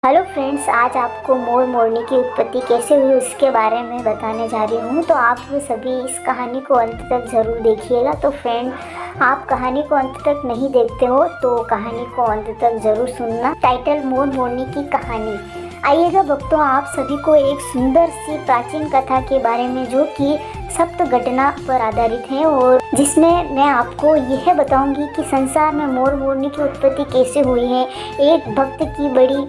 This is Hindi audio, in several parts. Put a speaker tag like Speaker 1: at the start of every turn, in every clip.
Speaker 1: हेलो फ्रेंड्स, आज आपको मोर मोरनी की उत्पत्ति कैसे हुई उसके बारे में बताने जा रही हूँ। तो आप सभी इस कहानी को अंत तक ज़रूर देखिएगा। तो फ्रेंड, आप कहानी को अंत तक नहीं देखते हो तो कहानी को अंत तक ज़रूर सुनना। टाइटल मोर मोरनी की कहानी। आइएगा भक्तों, आप सभी को एक सुंदर सी प्राचीन कथा के बारे में जो कि सप्त घटना पर आधारित है और जिसमें मैं आपको यह बताऊंगी कि संसार में मोर मोरनी की उत्पत्ति कैसे हुई है। एक भक्त की बड़ी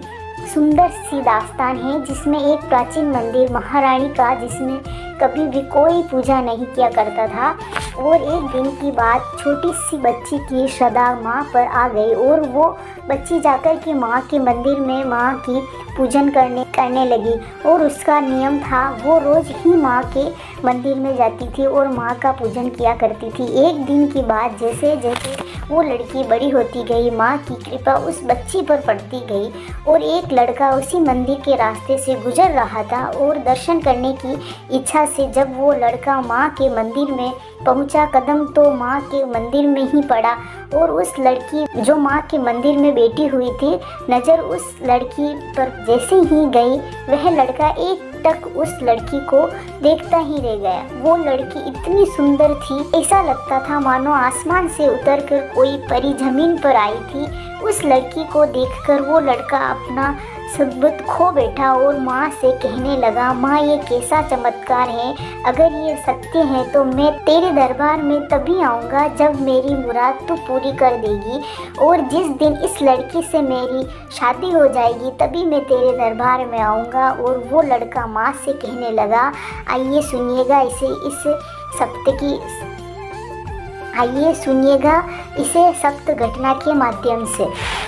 Speaker 1: सुंदर सी दास्तान है जिसमें एक प्राचीन मंदिर महारानी का जिसमें कभी भी कोई पूजा नहीं किया करता था। और एक दिन की बात, छोटी सी बच्ची की श्रद्धा माँ पर आ गई और वो बच्ची जाकर के माँ के मंदिर में माँ की पूजन करने लगी। और उसका नियम था, वो रोज़ ही माँ के मंदिर में जाती थी और माँ का पूजन किया करती थी। एक दिन की बात, जैसे जैसे वो लड़की बड़ी होती गई, माँ की कृपा उस बच्ची पर पड़ती गई और एक लड़का उसी मंदिर के रास्ते से गुजर रहा था और दर्शन करने की इच्छा से जब वो लड़का माँ के मंदिर में पहुंचा, कदम तो माँ के मंदिर में ही पड़ा और उस लड़की जो माँ के मंदिर में बैठी हुई थी, नज़र उस लड़की पर जैसे ही गई, वह लड़का एक टक उस लड़की को देखता ही रह गया। वो लड़की इतनी सुंदर थी, ऐसा लगता था मानो आसमान से उतरकर कोई परी जमीन पर आई थी। उस लड़की को देखकर वो लड़का अपना सबूत खो बैठा और माँ से कहने लगा, माँ ये कैसा चमत्कार है, अगर ये सत्य है तो मैं तेरे दरबार में तभी आऊँगा जब मेरी मुराद तू पूरी कर देगी। और जिस दिन इस लड़की से मेरी शादी हो जाएगी तभी मैं तेरे दरबार में आऊँगा। और वो लड़का माँ से कहने लगा, आइए सुनिएगा इसे सप्त घटना के माध्यम से।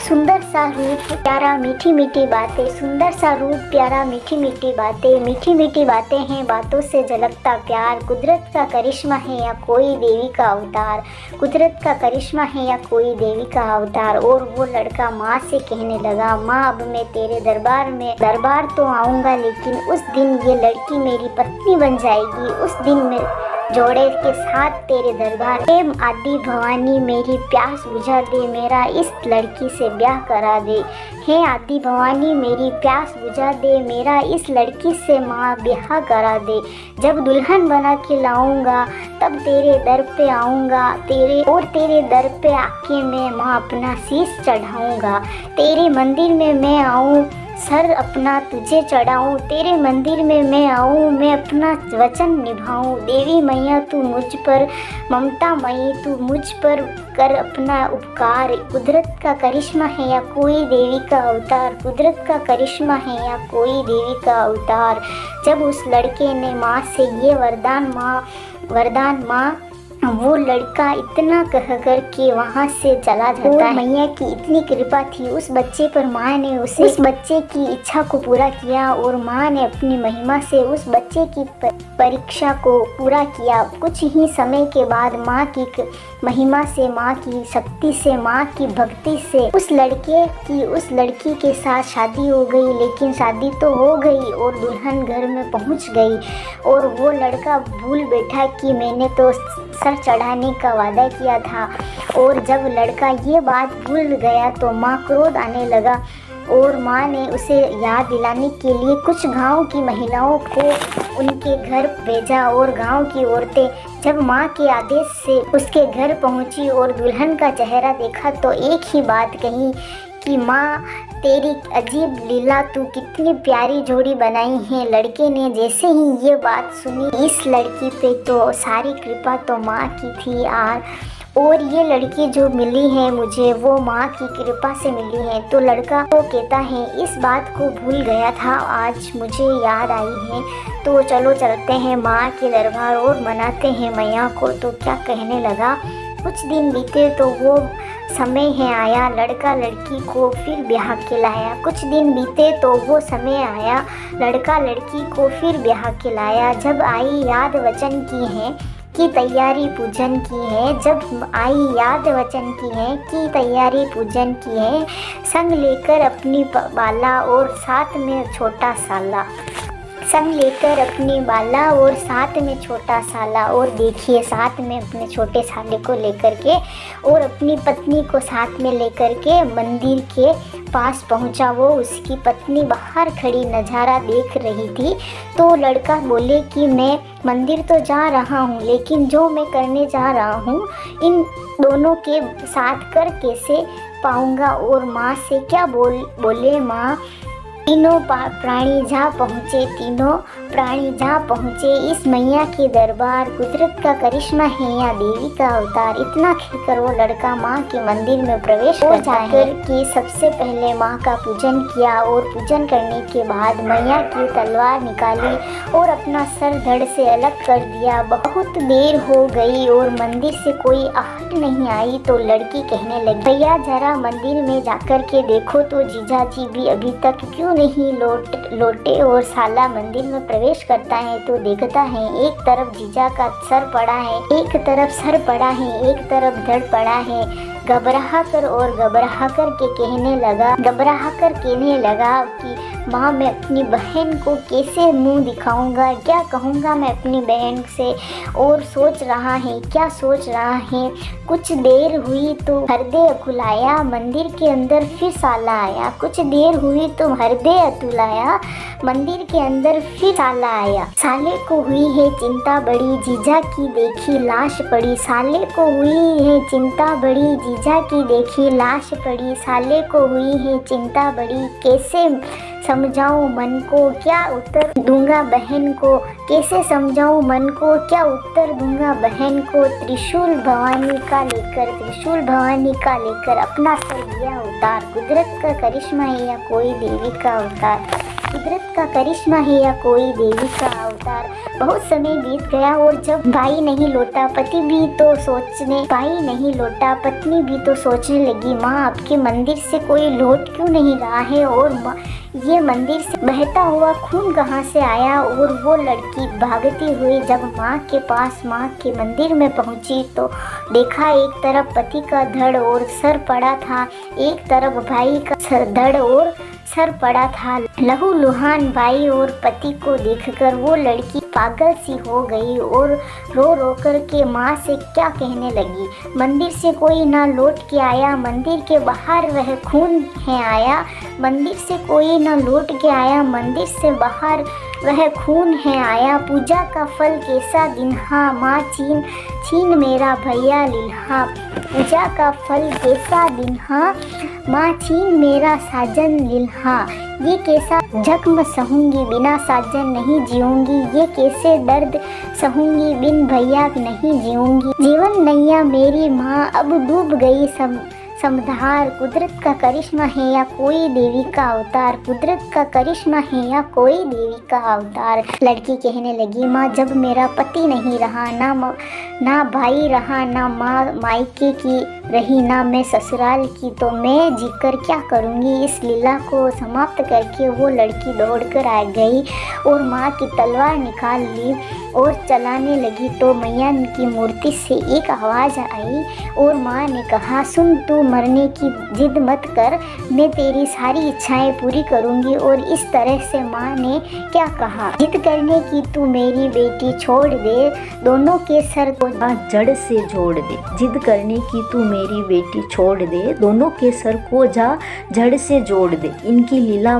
Speaker 1: सुंदर सा रूप प्यारा मीठी मीठी बातें, सुंदर सा रूप प्यारा मीठी मीठी बातें, मीठी मीठी बातें हैं बातों से झलकता प्यार, कुदरत का करिश्मा है या कोई देवी का अवतार, कुदरत का करिश्मा है या कोई देवी का अवतार। और वो लड़का माँ से कहने लगा, माँ अब मैं तेरे दरबार तो आऊँगा, लेकिन उस दिन ये लड़की मेरी पत्नी बन जाएगी। उस दिन मैं जोड़े के साथ तेरे दरबार, हे आदि भवानी मेरी प्यास बुझा दे, मेरा इस लड़की से ब्याह करा दे। हे आदि भवानी मेरी प्यास बुझा दे, मेरा इस लड़की से माँ ब्याह करा दे। जब दुल्हन बना के लाऊंगा तब तेरे दर पे आऊँगा, तेरे दर पे आके मैं माँ अपना शीश चढ़ाऊँगा। तेरे मंदिर में मैं आऊँ, सर अपना तुझे चढ़ाऊँ, तेरे मंदिर में मैं आऊँ, मैं अपना वचन निभाऊँ। देवी मैया तू मुझ पर ममता मई, तू मुझ पर कर अपना उपकार, कुदरत का करिश्मा है या कोई देवी का अवतार, कुदरत का करिश्मा है या कोई देवी का अवतार। जब उस लड़के ने माँ से ये वरदान माँ वो लड़का इतना कह कर के वहाँ से चला जाता है। मैया की इतनी कृपा थी उस बच्चे पर, माँ ने उस बच्चे की इच्छा को पूरा किया और माँ ने अपनी महिमा से उस बच्चे की परीक्षा को पूरा किया। कुछ ही समय के बाद माँ की महिमा से, माँ की शक्ति से, माँ की भक्ति से उस लड़की के साथ शादी हो गई। लेकिन शादी तो हो गई और दुल्हन घर में पहुँच गई और वो लड़का भूल बैठा कि मैंने तो सर चढ़ाने का वादा किया था। और जब लड़का ये बात भूल गया तो माँ क्रोध आने लगा और माँ ने उसे याद दिलाने के लिए कुछ गांव की महिलाओं को उनके घर भेजा। और गांव की औरतें जब माँ के आदेश से उसके घर पहुंची और दुल्हन का चेहरा देखा तो एक ही बात कही कि माँ तेरी अजीब लीला, तू कितनी प्यारी जोड़ी बनाई है। लड़के ने जैसे ही ये बात सुनी, इस लड़की पे तो सारी कृपा तो माँ की थी और ये लड़की जो मिली है मुझे वो माँ की कृपा से मिली है। तो लड़का तो कहता है, इस बात को भूल गया था, आज मुझे याद आई है, तो चलो चलते हैं माँ के दरबार और मनाते हैं मैया को। तो क्या कहने लगा, कुछ दिन बीते तो वो समय है आया, लड़का लड़की को फिर ब्याह के लाया। कुछ दिन बीते तो वो समय आया, लड़का लड़की को फिर ब्याह के लाया। जब आई याद वचन की है की तैयारी पूजन की है, जब आई याद वचन की है कि तैयारी पूजन की है, संग लेकर अपनी बाला और साथ में छोटा साला। संग लेकर अपनी बाला और साथ में छोटा साला। और देखिए साथ में अपने छोटे साले को लेकर के और अपनी पत्नी को साथ में लेकर के मंदिर के पास पहुंचा। वो उसकी पत्नी बाहर खड़ी नज़ारा देख रही थी। तो लड़का बोले कि मैं मंदिर तो जा रहा हूँ, लेकिन जो मैं करने जा रहा हूँ इन दोनों के साथ कर कैसे पाऊँगा। और माँ से क्या बोले माँ, तीनों प्राणी जा पहुँचे, तीनों प्राणी जा पहुँचे इस मैया के दरबार। कुदरत का करिश्मा है या देवी का अवतार। इतना कहकर वो लड़का माँ के मंदिर में प्रवेश करता है कि सबसे पहले माँ का पूजन किया। और पूजन करने के बाद मैया की तलवार निकाली और अपना सर धड़ से अलग कर दिया। बहुत देर हो गई और मंदिर से कोई आहट नहीं आई। तो लड़की कहने लगी, भैया जरा मंदिर में जाकर के देखो तो जीजा जी भी अभी तक क्यों नहीं लौटे। और साला मंदिर में प्रवेश करता है तो देखता है एक तरफ जीजा का सर पड़ा है, एक तरफ सर पड़ा है, एक तरफ धड़ पड़ा है। घबरा कर कहने लगा कि माँ मैं अपनी बहन को कैसे मुंह दिखाऊंगा, क्या कहूँगा मैं अपनी बहन से। और सोच रहा है, क्या सोच रहा है। कुछ देर हुई तो हृदय अकुलाया, मंदिर के अंदर फिर साला आया। कुछ देर हुई तो हृदय अतुलाया, मंदिर के अंदर फिर साला आया। साले को हुई है चिंता बड़ी, जीजा की देखी लाश पड़ी। साले को हुई है चिंता बड़ी, जीजा की देखी लाश पड़ी। साले को हुई है चिंता बड़ी, कैसे समझाऊं मन को, क्या उत्तर दूंगा बहन को। कैसे समझाऊं मन को, क्या उत्तर दूंगा बहन को। त्रिशूल भवानी का लेकर अपना सर दिया उतार। कुदरत का करिश्मा है या कोई देवी का अवतार। कुदरत का करिश्मा है या कोई देवी का अवतार। बहुत समय बीत गया और जब भाई नहीं लौटा, पत्नी भी तो सोचने लगी, माँ आपके मंदिर से कोई लौट क्यों नहीं रहा है। और ये मंदिर से बहता हुआ खून कहाँ से आया। और वो लड़की भागती हुई जब माँ के पास, माँ के मंदिर में पहुँची तो देखा एक तरफ पति का धड़ और सर पड़ा था, एक तरफ भाई का धड़ और सर पड़ा था। लहू लुहान भाई और पति को देखकर वो लड़की पागल सी हो गई और रो रो कर के माँ से क्या कहने लगी, मंदिर से कोई ना लौट के आया, मंदिर के बाहर वह खून है आया। मंदिर से कोई ना लौट के आया, मंदिर से बाहर वह खून है आया। पूजा का फल कैसा दिन्हा, माँ छीन मेरा भैया लिल्हा। पूजा का फल कैसा दिन्हा, माँ छीन मेरा साजन लिल्हा। ये कैसा जख्म सहूंगी, बिना साजन नहीं जीऊंगी। ये कैसे दर्द सहूंगी, बिन भैया नहीं जीऊंगी। जीवन नैया मेरी माँ अब डूब गई समधार। कुदरत का करिश्मा है या कोई देवी का अवतार। कुदरत का करिश्मा है या कोई देवी का अवतार। लड़की कहने लगी, माँ जब मेरा पति नहीं रहा, ना भाई रहा, ना माँ मायके की रही, ना मैं ससुराल की, तो मैं जीकर क्या करूँगी। इस लीला को समाप्त करके वो लड़की दौड़कर आ गई और माँ की तलवार निकाल ली और चलाने लगी। तो मैया की मूर्ति से एक आवाज़ आई और माँ ने कहा, सुन तू मरने की जिद मत कर, मैं तेरी सारी इच्छाएं पूरी करूँगी। और इस तरह से माँ ने क्या कहा, जिद करने की तू मेरी बेटी छोड़ दे, दोनों के सर को
Speaker 2: जड़ से जोड़ दे। जिद करने की तू मेरी बेटी छोड़ दे, दोनों के सर को जड़ से जोड़ दे। इनकी लीला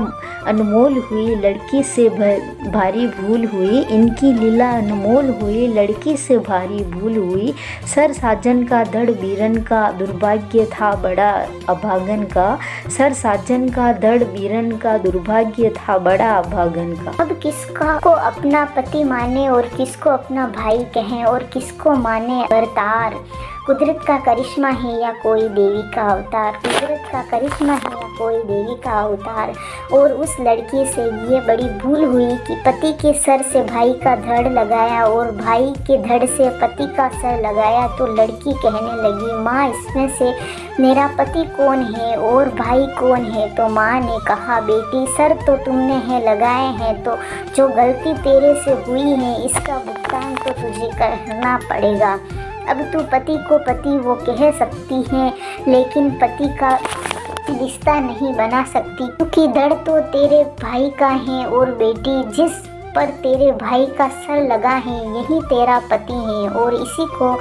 Speaker 2: अनमोल हुई, लड़की से भारी भूल हुई। इनकी लीला अनमोल हुई, लड़की से भारी भूल हुई। सर साजन का धड़ बीरन का, दुर्भाग्य था बड़ा अभागन का। सर साजन का धड़ बीरन का, दुर्भाग्य था बड़ा अभागन का।
Speaker 1: अब किसका को अपना पति माने और किसको अपना भाई कहें और किसको माने अवतार। कुदरत का करिश्मा है या कोई देवी का अवतार। कुदरत का करिश्मा है या कोई देवी का अवतार। और उस लड़की से ये बड़ी भूल हुई कि पति के सर से भाई का धड़ लगाया और भाई के धड़ से पति का सर लगाया। तो लड़की कहने लगी, माँ इसमें से मेरा पति कौन है और भाई कौन है। तो माँ ने कहा, बेटी सर तो तुमने है लगाए हैं, तो जो गलती तेरे से हुई है इसका भुगतान तो तुझे करना पड़ेगा। अब तू पति को पति वो कह सकती है, लेकिन पति का रिश्ता नहीं बना सकती, क्योंकि धड़ तो तेरे भाई का है। और बेटी जिस पर तेरे भाई का सर लगा है, यही तेरा पति है और इसी को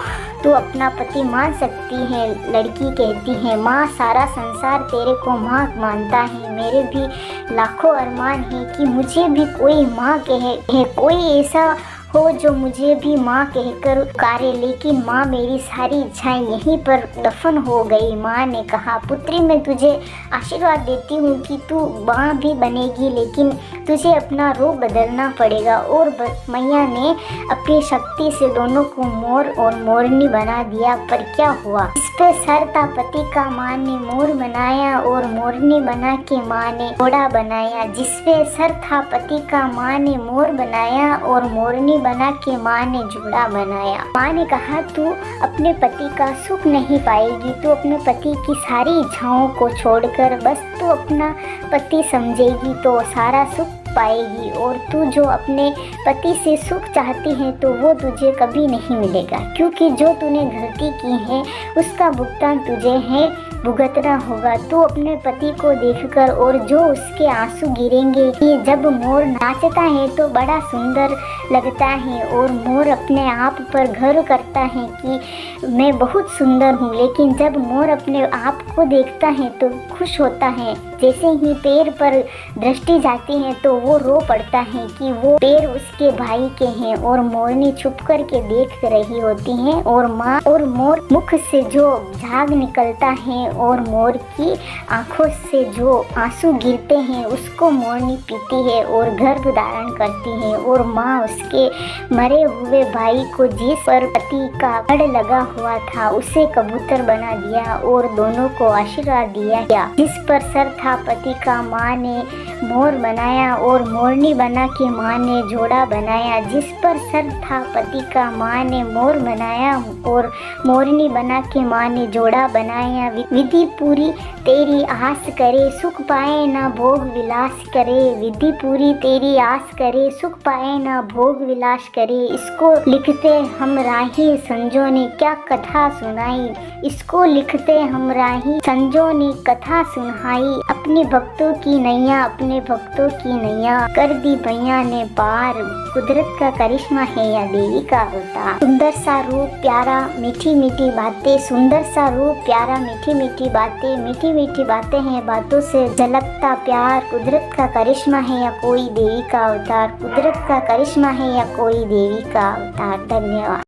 Speaker 1: तू अपना पति मान सकती है। लड़की कहती है, माँ सारा संसार तेरे को माँ मानता है, मेरे भी लाखों अरमान है कि मुझे भी कोई माँ कहे, कोई ऐसा हो जो मुझे भी माँ कहकर पुकारे, लेकिन माँ मेरी सारी इच्छाएं यहीं पर दफन हो गई। माँ ने कहा, पुत्री मैं तुझे आशीर्वाद देती हूँ कि तू माँ भी बनेगी, लेकिन तुझे अपना रूप बदलना पड़ेगा। और मैया ने अपनी शक्ति से दोनों को मोर और मोरनी बना दिया। पर क्या हुआ, इस पे सर था पति का, माँ ने मोर बनाया और मोरनी बना के माँ ने घोड़ा बनाया। जिसपे सर था पति का, माँ ने मोर बनाया और मोरनी बना के माँ ने जोड़ा बनाया। माँ ने कहा, तू अपने पति का सुख नहीं पाएगी, तू अपने पति की सारी इच्छाओं को छोड़कर बस तू अपना पति समझेगी तो सारा सुख पाएगी। और तू जो अपने पति से सुख चाहती है तो वो तुझे कभी नहीं मिलेगा, क्योंकि जो तूने गलती की है उसका भुगतान तुझे है भुगतना होगा। तू अपने पति को देखकर और जो उसके आंसू गिरेंगे कि जब मोर नाचता है तो बड़ा सुंदर लगता है और मोर अपने आप पर गर्व करता है कि मैं बहुत सुंदर हूँ, लेकिन जब मोर अपने आप को देखता है तो खुश होता है। जैसे ही पैर पर दृष्टि जाती है तो वो रो पड़ता है कि वो पैर उसके भाई के हैं और मोरनी छुप कर के देख रही होती है। और माँ और मोर मुख से जो झाग निकलता है और मोर की आंखों से जो आंसू गिरते हैं उसको मोरनी पीती है और गर्भ धारण करती है। और माँ उसके मरे हुए भाई को जिस पर पति का गढ़ लगा हुआ था उसे कबूतर बना दिया और दोनों को आशीर्वाद दिया। जिस पर सर था पति का, माँ ने मोर बनाया और मोरनी बना के माँ ने जोड़ा बनाया। जिस पर सर था पति का, माँ ने मोर बनाया और मोरनी बना के माँ ने जोड़ा बनाया। विधि पूरी तेरी आस करे, सुख पाए ना भोग विलास करे। विधि पूरी तेरी आस करे, सुख पाए ना भोग विलास करे। इसको लिखते हम राही संजो ने क्या कथा सुनाई, इसको लिखते हम राही संजो ने कथा सुनाई। अपने भक्तों की नैया, अपने भक्तों की नैया कर दी मैया ने पार। कुदरत का करिश्मा है या देवी का अवतार। सुंदर सा रूप प्यारा, मीठी मीठी बातें, सुंदर सा रूप प्यारा, मीठी मीठी बातें, मीठी मीठी बातें हैं बातों से झलकता प्यार। कुदरत का करिश्मा है या कोई देवी का अवतार, कुदरत का करिश्मा है या कोई देवी का अवतार। धन्यवाद।